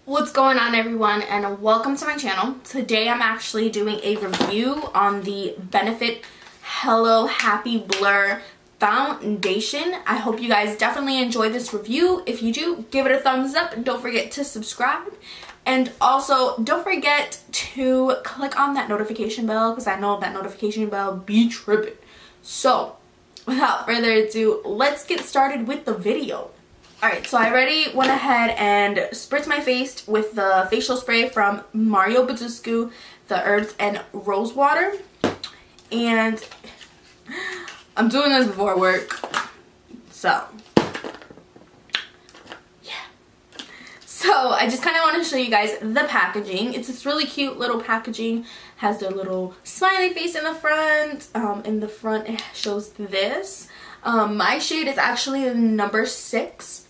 What's going on, everyone, and welcome to my channel. Today I'm actually doing a review on the Benefit Hello Happy Blur foundation. I hope you guys definitely enjoy this review. If you do, give it a thumbs up and don't forget to subscribe. And also, don't forget to click on that notification bell because I know that notification bell be tripping. So, without further ado, let's get started with the video. Alright, so I already went ahead and spritzed my face with the facial spray from Mario Badescu, the Earth and Rose Water. And I'm doing this before work. So, yeah. So, I just kind of want to show you guys the packaging. It's this really cute little packaging. Has their little smiley face in the front. In the front, it shows this. My shade is actually number 6.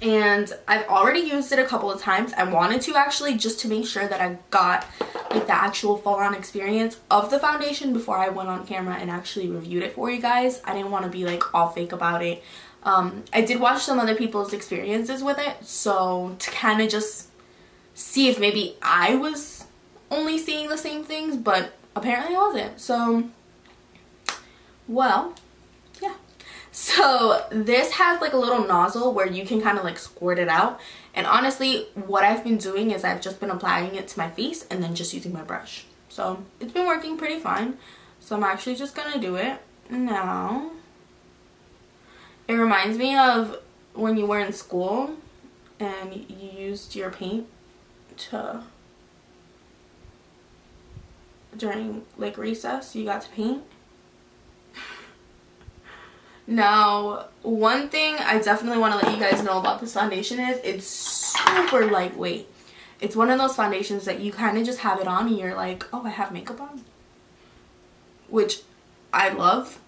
And I've already used it a couple of times. I wanted to actually just to make sure that I got like the actual full-on experience of the foundation before I went on camera and actually reviewed it for you guys. I didn't want to be like all fake about it. I did watch some other people's experiences with it, so to kind of just see if maybe I was only seeing the same things, but apparently I wasn't. So, well, yeah. So this has like a little nozzle where you can kind of like squirt it out, and honestly what I've been doing is I've just been applying it to my face and then just using my brush. So it's been working pretty fine. So I'm actually just gonna do it now. It reminds me of when you were in school and you used your paint to during like recess, you got to paint. Now, one thing I definitely want to let you guys know about this foundation is it's super lightweight. It's one of those foundations that you kind of just have it on and you're like, oh, I have makeup on. Which I love.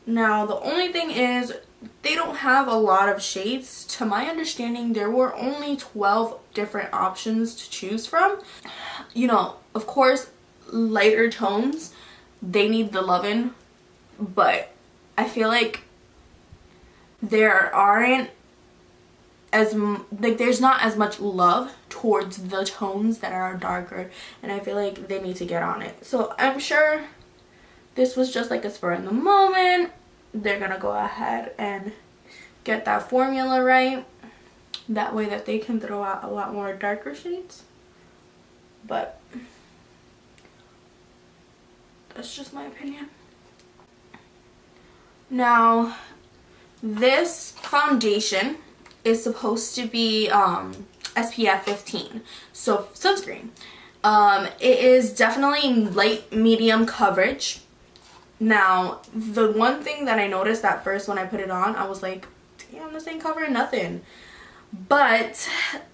Now, the only thing is they don't have a lot of shades. To my understanding, there were only 12 different options to choose from. You know, of course, lighter tones, they need the lovin'. But I feel like there aren't as like there's not as much love towards the tones that are darker, and I feel like they need to get on it. So I'm sure this was just like a spur in the moment. They're gonna go ahead and get that formula right, that way that they can throw out a lot more darker shades. But that's just my opinion. Now, this foundation is supposed to be SPF 15, so sunscreen. It is definitely light medium coverage. Now, the one thing that I noticed at first when I put it on, I was like, damn, this ain't covering nothing. But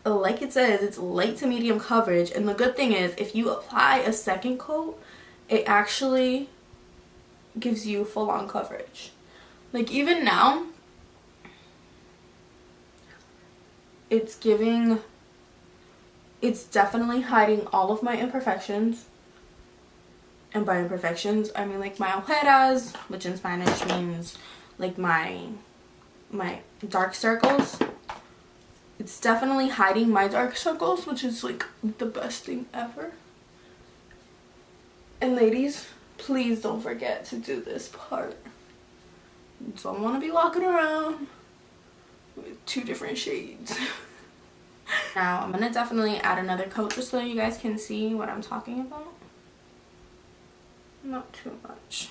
like it says, it's light to medium coverage, and the good thing is if you apply a second coat, it actually gives you full-on coverage. Like even now, it's definitely hiding all of my imperfections. And by imperfections, I mean like my ojeras, which in Spanish means like my dark circles. It's definitely hiding my dark circles, which is like the best thing ever. And ladies, please don't forget to do this part. So I want to be walking around with 2 different shades. Now I'm gonna definitely add another coat just so you guys can see what I'm talking about. Not too much.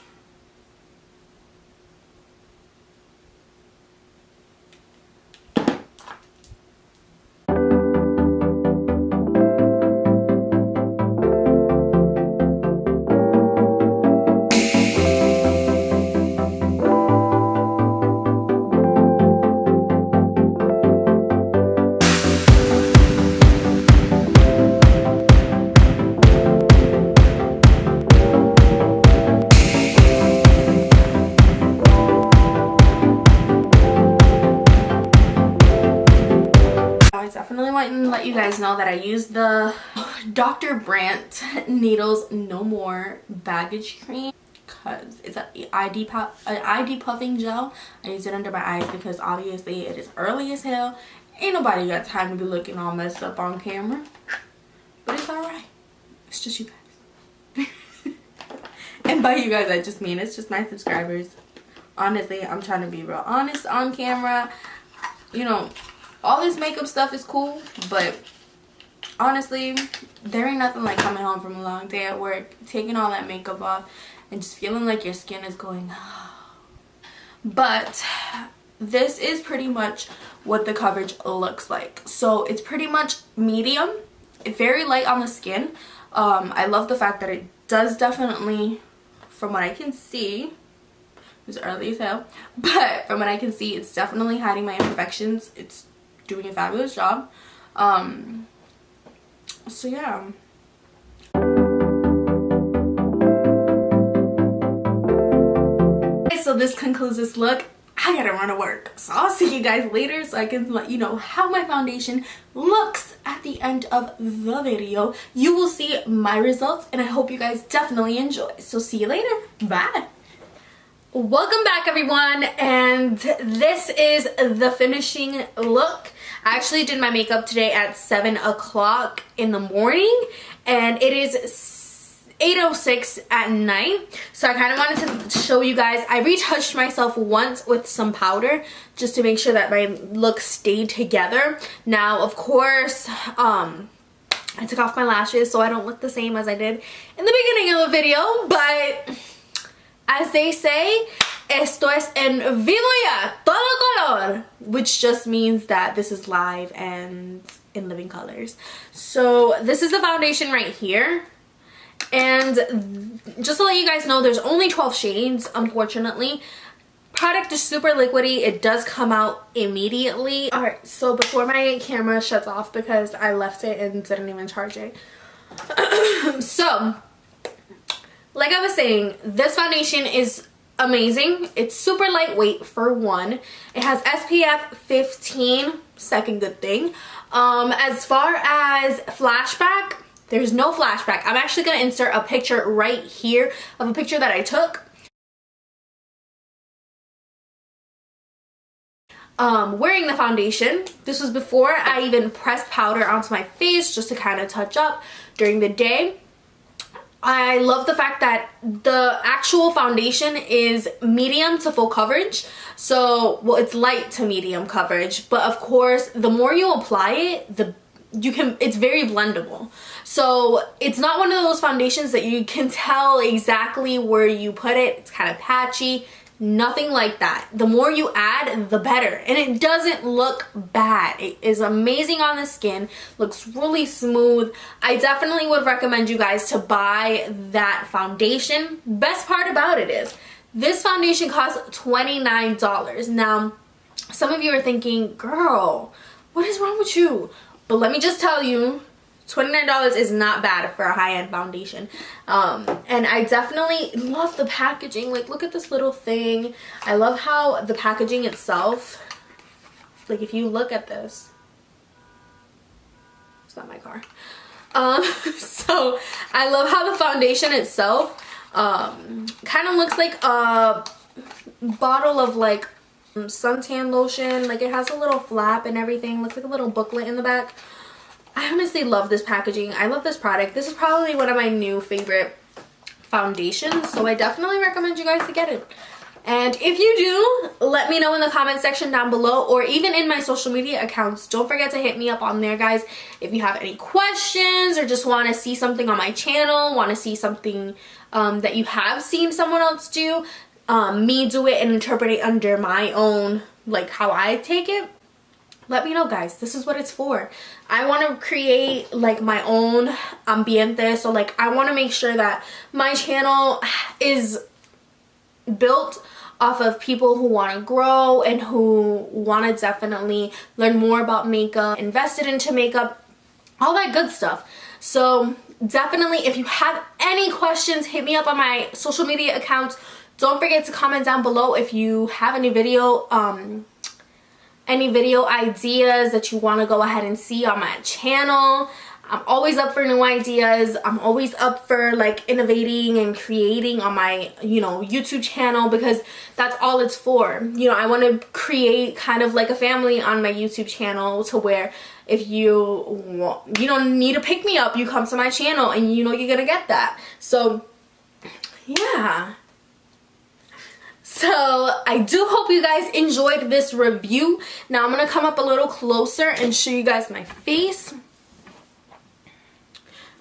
And let you guys know that I used the Dr. Brandt Needles No More Baggage Cream because it's an ID puffing gel. I use it under my eyes because obviously it is early as hell Ain't nobody got time to be looking all messed up on camera. But it's alright. It's just you guys. And by you guys, I just mean it's just my subscribers. Honestly, I'm trying to be real honest on camera. You know, all this makeup stuff is cool, but honestly, there ain't nothing like coming home from a long day at work, taking all that makeup off, and just feeling like your skin is going. But this is pretty much what the coverage looks like. So it's pretty much medium, very light on the skin. I love the fact that it does definitely, from what I can see, it's early as hell, but from what I can see, it's definitely hiding my imperfections. It's doing a fabulous job. So yeah. So this concludes this look. I gotta run to work, so I'll see you guys later so I can let you know how my foundation looks at the end of the video. You will see my results, and I hope you guys definitely enjoy. So see you later. Bye. Welcome back, everyone, and this is the finishing look. I actually did my makeup today at 7 o'clock in the morning, and it is 8:06 at night. So I kind of wanted to show you guys. I retouched myself once with some powder just to make sure that my look stayed together. Now, of course, I took off my lashes so I don't look the same as I did in the beginning of the video, but as they say, esto es en vivo ya, todo color, which just means that this is live and in living colors. So this is the foundation right here. And just to let you guys know, there's only 12 shades, unfortunately. Product is super liquidy. It does come out immediately. Alright, so before my camera shuts off because I left it and didn't even charge it. So, like I was saying, this foundation is amazing. It's super lightweight for one. It has SPF 15, second good thing. As far as flashback, there's no flashback. I'm actually going to insert a picture right here of a picture that I took. Wearing the foundation. This was before I even pressed powder onto my face just to kind of touch up during the day. I love the fact that the actual foundation is medium to full coverage. So, well, it's light to medium coverage, but of course, the more you apply it, it's very blendable. So, it's not one of those foundations that you can tell exactly where you put it. It's kind of patchy. Nothing like that. The more you add, the better. And it doesn't look bad. It is amazing on the skin. Looks really smooth. I definitely would recommend you guys to buy that foundation. Best part about it is, this foundation costs $29. Now, some of you are thinking, girl, what is wrong with you? But let me just tell you, $29 is not bad for a high-end foundation. And I definitely love the packaging. Like, look at this little thing. I love how the packaging itself, like, if you look at this, it's not my car. So I love how the foundation itself kind of looks like a bottle of like suntan lotion. Like, it has a little flap and everything. Looks like a little booklet in the back. I honestly love this packaging. I love this product. This is probably one of my new favorite foundations, so I definitely recommend you guys to get it. And if you do, let me know in the comment section down below, or even in my social media accounts. Don't forget to hit me up on there, guys, if you have any questions or just want to see something on my channel, want to see something that you have seen someone else do, me do it and interpret it under my own, like how I take it. Let me know, guys. This is what it's for. I want to create like my own ambiente. So like, I want to make sure that my channel is built off of people who want to grow and who want to definitely learn more about makeup, invested into makeup, all that good stuff. So definitely, if you have any questions, hit me up on my social media accounts. Don't forget to comment down below if you have any video ideas that you want to go ahead and see on my channel. I'm always up for new ideas. I'm always up for like innovating and creating on my, you know, YouTube channel, because that's all it's for. You know, I want to create kind of like a family on my YouTube channel, to where if you don't need to pick me up, you come to my channel and you know you're gonna get that. So yeah. So I do hope you guys enjoyed this review. Now I'm gonna come up a little closer and show you guys my face.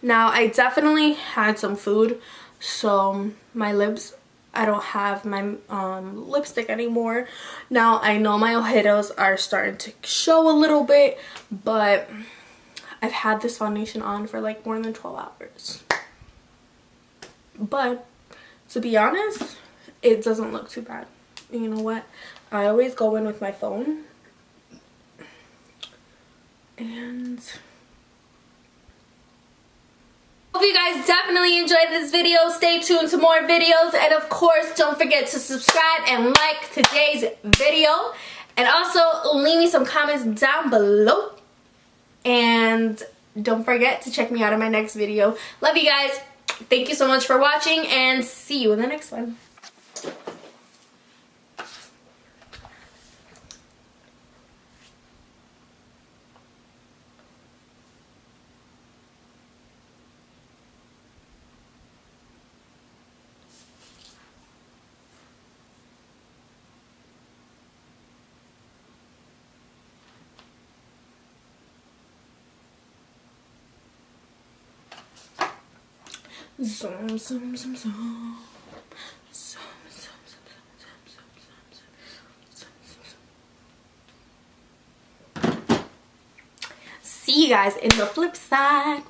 Now I definitely had some food, so my lips, I don't have my lipstick anymore. Now I know my ojeros are starting to show a little bit, but I've had this foundation on for like more than 12 hours. But to be honest, it doesn't look too bad. You know what? I always go in with my phone. And hope you guys definitely enjoyed this video. Stay tuned to more videos. And of course, don't forget to subscribe and like today's video. And also, leave me some comments down below. And don't forget to check me out in my next video. Love you guys. Thank you so much for watching, and see you in the next one. Zoom, zoom, zoom, zoom. See you guys in the flip side.